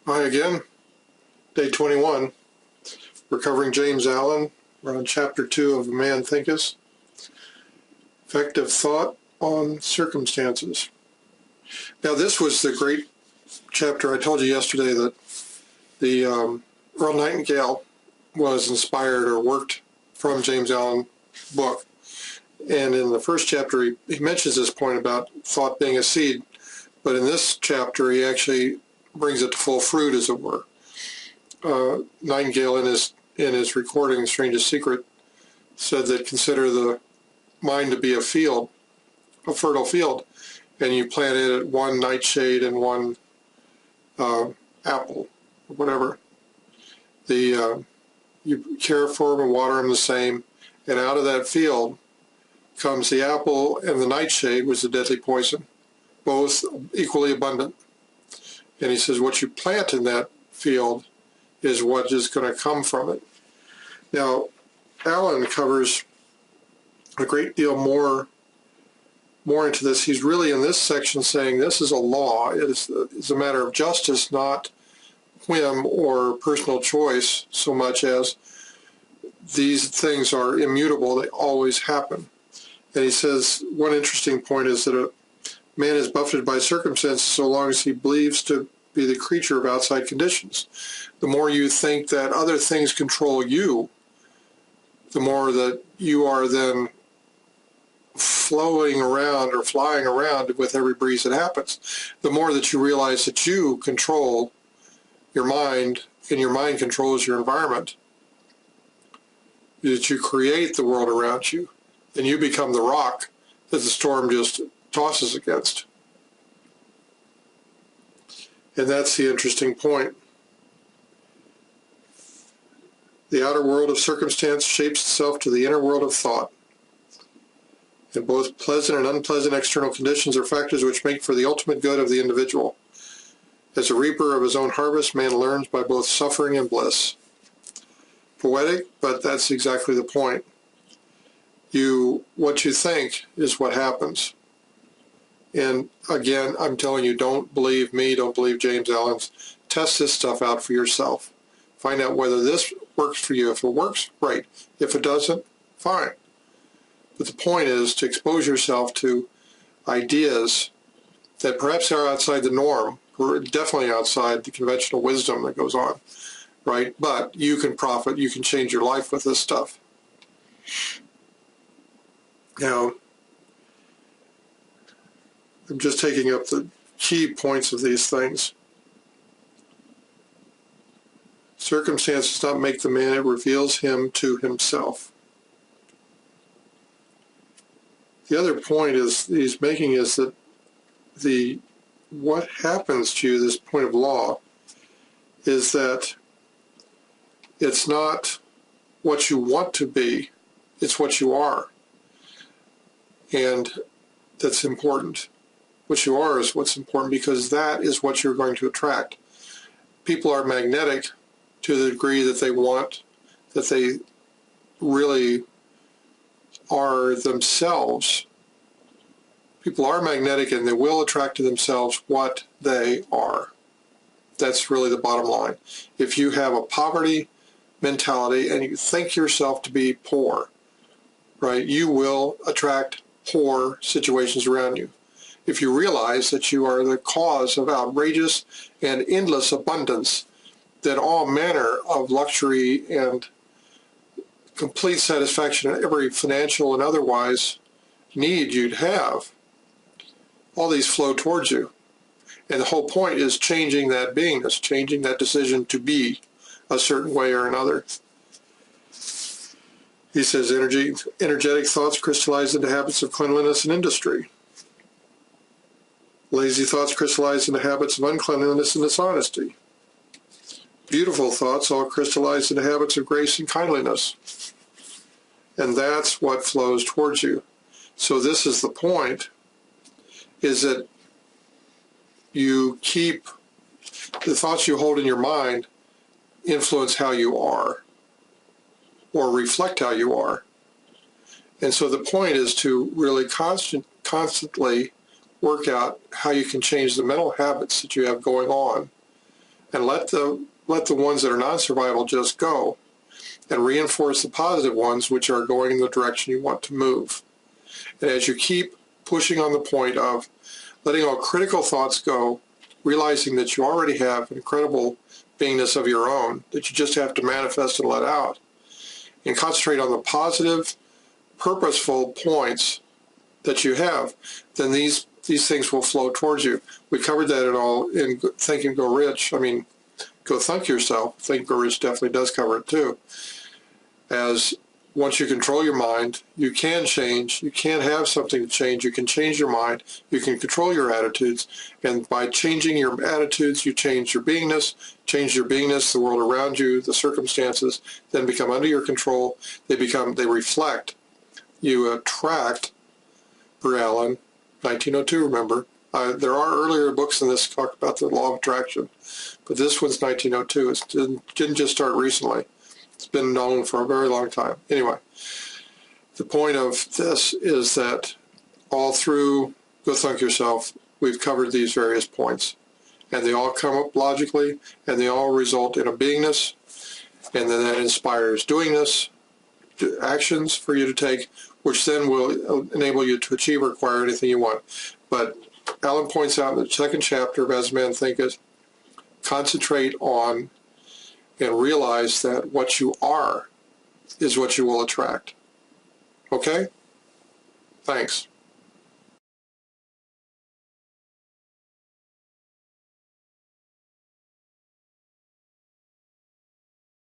Hi again, day 21. We're covering James Allen. We're on chapter 2 of Man Thinketh, Effective Thought on Circumstances. Now this was the great chapter. I told you yesterday that the Earl Nightingale was inspired or worked from James Allen's book. And in the first chapter he mentions this point about thought being a seed, but in this chapter he actually brings it to full fruit, as it were. Nightingale in his recording, Strangest Secret, said that consider the mind to be a field, a fertile field, and you plant in it one nightshade and one apple, or whatever. You care for them and water them the same, and out of that field comes the apple and the nightshade, was the deadly poison, both equally abundant. And he says what you plant in that field is what is going to come from it. Now, Allen covers a great deal more into this. He's really in this section saying this is a law. It's a matter of justice, not whim or personal choice, so much as these things are immutable. They always happen. And he says one interesting point is that a man is buffeted by circumstances so long as he believes to be the creature of outside conditions. The more you think that other things control you, the more that you are then flowing around or flying around with every breeze that happens. The more that you realize that you control your mind, and your mind controls your environment, that you create the world around you, and you become the rock that the storm just tosses against. And that's the interesting point. The outer world of circumstance shapes itself to the inner world of thought. And both pleasant and unpleasant external conditions are factors which make for the ultimate good of the individual. As a reaper of his own harvest, man learns by both suffering and bliss. Poetic, but that's exactly the point. What you think is what happens. And again, I'm telling you, don't believe me, don't believe James Allen's. Test this stuff out for yourself. Find out whether this works for you. If it works, great. If it doesn't, fine. But the point is to expose yourself to ideas that perhaps are outside the norm, or definitely outside the conventional wisdom that goes on, right? But you can profit, you can change your life with this stuff. Now, I'm just taking up the key points of these things. Circumstance does not make the man, it reveals him to himself. The other point he's making is that what happens to you, this point of law, is that it's not what you want to be, it's what you are. And that's important. What you are is what's important, because that is what you're going to attract. People are magnetic to the degree that they want, that they really are themselves. People are magnetic and they will attract to themselves what they are. That's really the bottom line. If you have a poverty mentality and you think yourself to be poor, right, you will attract poor situations around you. If you realize that you are the cause of outrageous and endless abundance, that all manner of luxury and complete satisfaction in every financial and otherwise need you'd have, all these flow towards you. And the whole point is changing that beingness, changing that decision to be a certain way or another. He says energetic thoughts crystallize into habits of cleanliness and industry. Lazy thoughts crystallize into habits of uncleanliness and dishonesty. Beautiful thoughts all crystallize into habits of grace and kindliness. And that's what flows towards you. So this is the point, is that you keep the thoughts you hold in your mind influence how you are, or reflect how you are. And so the point is to really constantly work out how you can change the mental habits that you have going on and let the ones that are non-survival just go, and reinforce the positive ones which are going in the direction you want to move. And as you keep pushing on the point of letting all critical thoughts go, realizing that you already have an incredible beingness of your own that you just have to manifest and let out, and concentrate on the positive, purposeful points that you have, then these things will flow towards you. We covered that in Think and Go Rich. Go Thunk Yourself. Think and Go Rich definitely does cover it too. As once you control your mind, you can change. You can have something to change. You can change your mind. You can control your attitudes. And by changing your attitudes, you change your beingness. Change your beingness, the world around you, the circumstances, then become under your control. They reflect. You attract, per Allen, 1902, remember. There are earlier books in this talk about the law of attraction, but this one's 1902. It didn't just start recently. It's been known for a very long time. Anyway, the point of this is that all through Go Thunk Yourself, we've covered these various points, and they all come up logically, and they all result in a beingness, and then that inspires doingness, actions for you to take, which then will enable you to achieve or acquire anything you want. But Alan points out in the second chapter of As Man Thinketh, concentrate on and realize that what you are is what you will attract. Okay? Thanks.